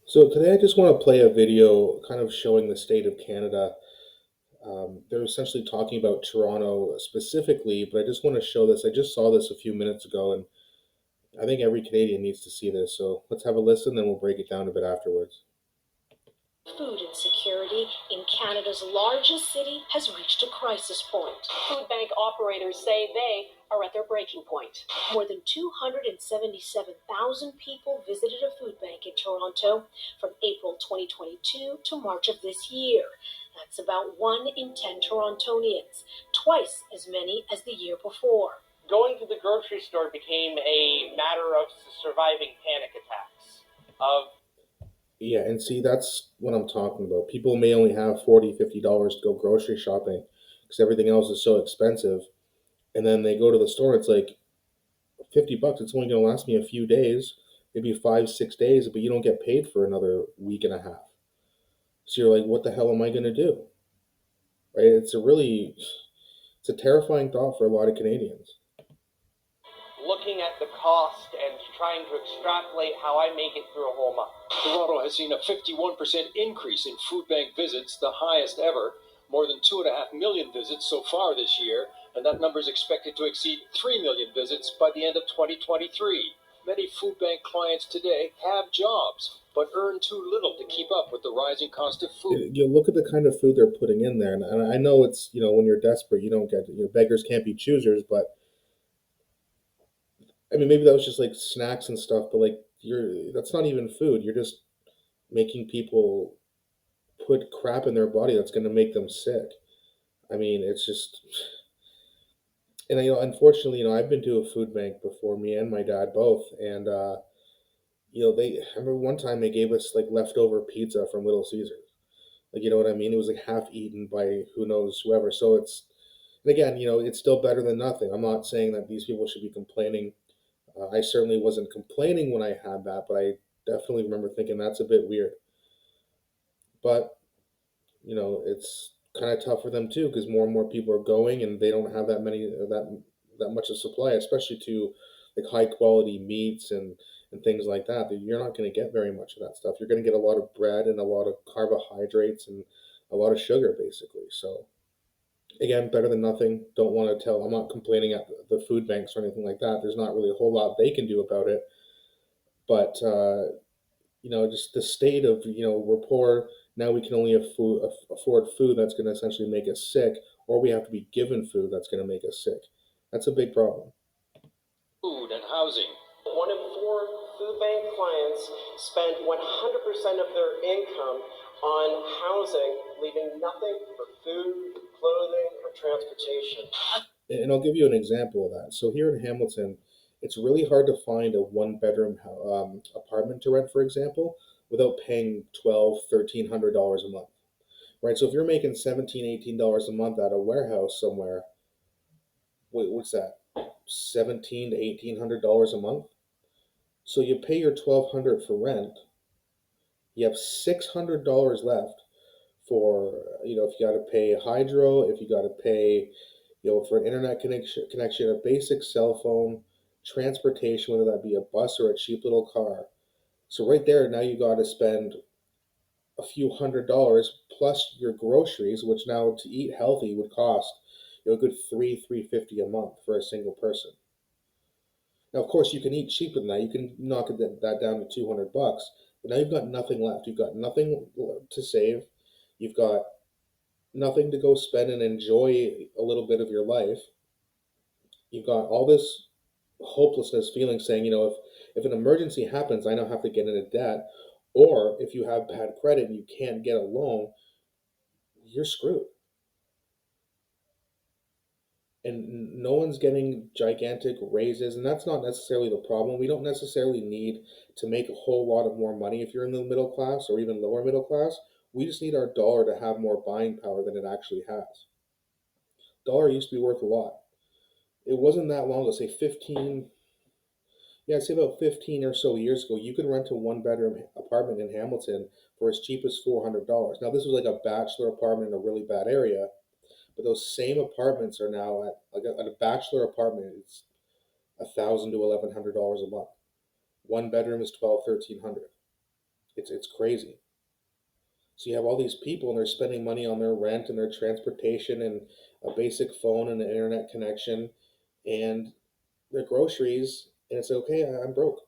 So today I just want to play a video kind of showing the state of Canada. They're essentially talking about Toronto specifically, but I just want to show this. I just saw this a few minutes ago, and I think every Canadian needs to see this. So let's have a listen, then we'll break it down a bit afterwards. Food insecurity in Canada's largest city has reached a crisis point. Food bank operators say they are at their breaking point. More than 277,000 people visited a food bank in Toronto from April 2022 to March of this year. That's about 1 in 10 Torontonians, twice as many as the year before. Going to the grocery store became a matter of surviving panic attacks, of Yeah, and see, that's what I'm talking about. People may only have $40, $50 to go grocery shopping because everything else is so expensive. And then they go to the store, it's like $50, it's only going to last me a few days, maybe 5, 6 days, but you don't get paid for another week and a half. So you're like, what the hell am I going to do? Right? It's a terrifying thought for a lot of Canadians. looking at the cost and trying to extrapolate how I make it through a whole month. Toronto has seen a 51% increase in food bank visits, the highest ever, more than 2.5 million visits so far this year, and that number is expected to exceed 3 million visits by the end of 2023. Many food bank clients today have jobs, but earn too little to keep up with the rising cost of food. You look at the kind of food they're putting in there, and I know it's, when you're desperate, you don't get, beggars can't be choosers, but I mean, maybe that was just like snacks and stuff, but like, that's not even food. You're just making people put crap in their body that's going to make them sick. I mean, it's just, and unfortunately, I've been to a food bank before, me and my dad both, and I remember one time they gave us like leftover pizza from Little Caesars. Like, you know what I mean? It was like half eaten by who knows whoever. So and again, it's still better than nothing. I'm not saying that these people should be complaining. I certainly wasn't complaining when I had that, but I definitely remember thinking that's a bit weird. But, it's kind of tough for them too because more and more people are going and they don't have that much of supply, especially to like high quality meats and things like that. That you're not going to get very much of that stuff. You're going to get a lot of bread and a lot of carbohydrates and a lot of sugar, basically. So again, better than nothing. Don't want to tell. I'm not complaining at the food banks or anything like that. There's not really a whole lot they can do about it. But just the state of, we're poor now. We can only afford food that's going to essentially make us sick, or we have to be given food that's going to make us sick. That's a big problem. Food and housing. 1 in 4 food bank clients spend 100% of their income on housing, leaving nothing for food, clothing, or transportation. And I'll give you an example of that. So here in Hamilton, it's really hard to find a one-bedroom apartment to rent, for example, without paying $1,200, $1,300 a month. Right? So if you're making $17, $18 a month at a warehouse somewhere, wait, what's that? 17 to $1,800 a month. So you pay your 1,200 for rent. You have $600 left for, if you got to pay hydro, if you got to pay, for an internet connection, a basic cell phone, transportation, whether that be a bus or a cheap little car. So right there, now you got to spend a few $100 plus your groceries, which now to eat healthy would cost a good 350 a month for a single person. Now, of course, you can eat cheaper than that. You can knock that down to $200, but now you've got nothing left. You've got nothing to save. You've got nothing to go spend and enjoy a little bit of your life. You've got all this hopelessness feeling saying, if an emergency happens, I now have to get into debt. Or if you have bad credit and you can't get a loan, you're screwed. And no one's getting gigantic raises, and that's not necessarily the problem. We don't necessarily need to make a whole lot of more money if you're in the middle class or even lower middle class. We just need our dollar to have more buying power than it actually has. Dollar used to be worth a lot. It wasn't that long ago, say 15, yeah, I'd say about 15 or so years ago, you could rent a one-bedroom apartment in Hamilton for as cheap as $400. Now, this was like a bachelor apartment in a really bad area, but those same apartments are now at a bachelor apartment. It's 1,000 to $1,100 a month. One bedroom is 12, 1,300. It's crazy. So you have all these people and they're spending money on their rent and their transportation and a basic phone and an internet connection and their groceries, and it's okay. I'm broke.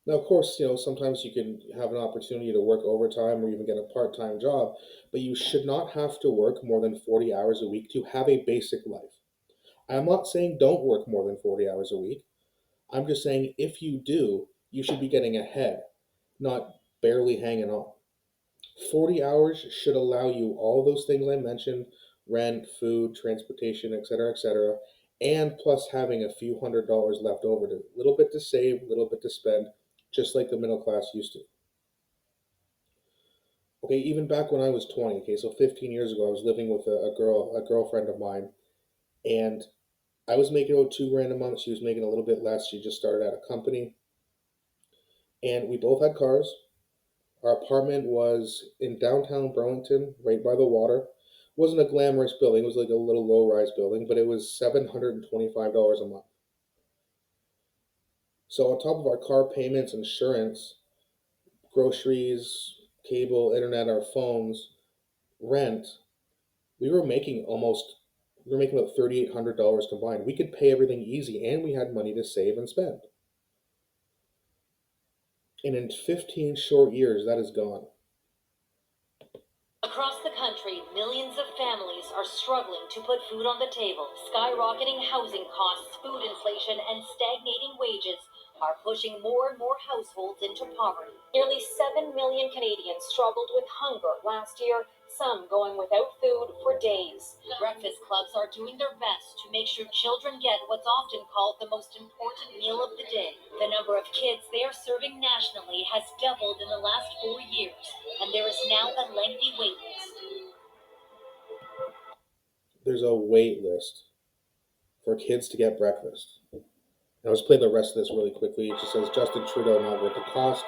Now, of course, sometimes you can have an opportunity to work overtime or even get a part-time job, but you should not have to work more than 40 hours a week to have a basic life. I'm not saying don't work more than 40 hours a week. I'm just saying if you do, you should be getting ahead, not barely hanging on. 40 hours should allow you all those things I mentioned: rent, food, transportation, etc., and plus having a few $100s left over to a little bit to save, a little bit to spend, just like the middle class used to. Okay, even back when I was 20, okay, so 15 years ago, I was living with a girlfriend of mine, and I was making about 2 grand a month. She was making a little bit less. She just started at a company, and we both had cars. Our apartment was in downtown Burlington, right by the water. It wasn't a glamorous building. It was like a little low-rise building, but it was $725 a month. So on top of our car payments, insurance, groceries, cable, internet, our phones, rent, we were making almost we were making about $3,800 combined. We could pay everything easy, and we had money to save and spend. And in 15 short years, that is gone. Across the country, millions of families are struggling to put food on the table. Skyrocketing housing costs, food inflation, and stagnating wages are pushing more and more households into poverty. Nearly 7 million Canadians struggled with hunger last year, some going without food for days. Breakfast clubs are doing their best to make sure children get what's often called the most important meal of the day. The number of kids they are serving nationally has doubled in the last 4 years, and there is now a lengthy wait list. There's a wait list for kids to get breakfast. Now let's play the rest of this really quickly. It just says Justin Trudeau not worth the cost,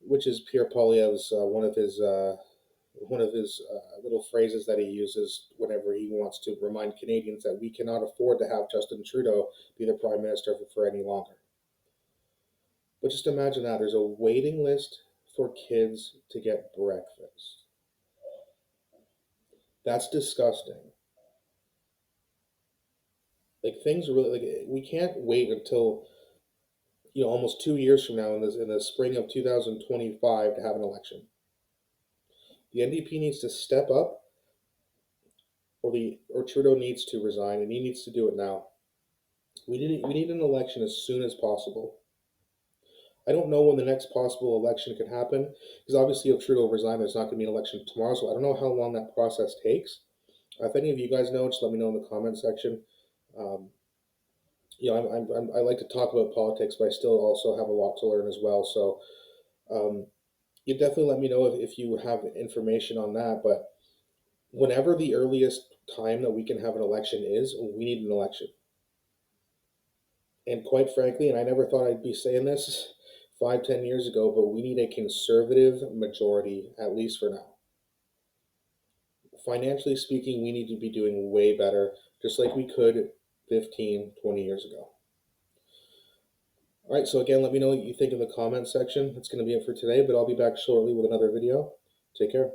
which is Pierre Poilievre's one of his little phrases that he uses whenever he wants to remind Canadians that we cannot afford to have Justin Trudeau be the prime minister for any longer. But just imagine that there's a waiting list for kids to get breakfast. That's disgusting. Like things are really like we can't wait until almost 2 years from now in the spring of 2025 to have an election. The NDP needs to step up, or Trudeau needs to resign, and he needs to do it now. We need an election as soon as possible. I don't know when the next possible election could happen because obviously if Trudeau resigns, there's not going to be an election tomorrow. So I don't know how long that process takes. If any of you guys know, just let me know in the comment section. Um, I like to talk about politics, but I still also have a lot to learn as well. So um, you definitely let me know if you have information on that. But whenever the earliest time that we can have an election is, we need an election. And quite frankly, and I never thought I'd be saying this 5, 10 years ago, but we need a conservative majority, at least for now. Financially speaking, we need to be doing way better, just like we could 15, 20 years ago. All right, so again, let me know what you think in the comments section. That's going to be it for today, but I'll be back shortly with another video. Take care.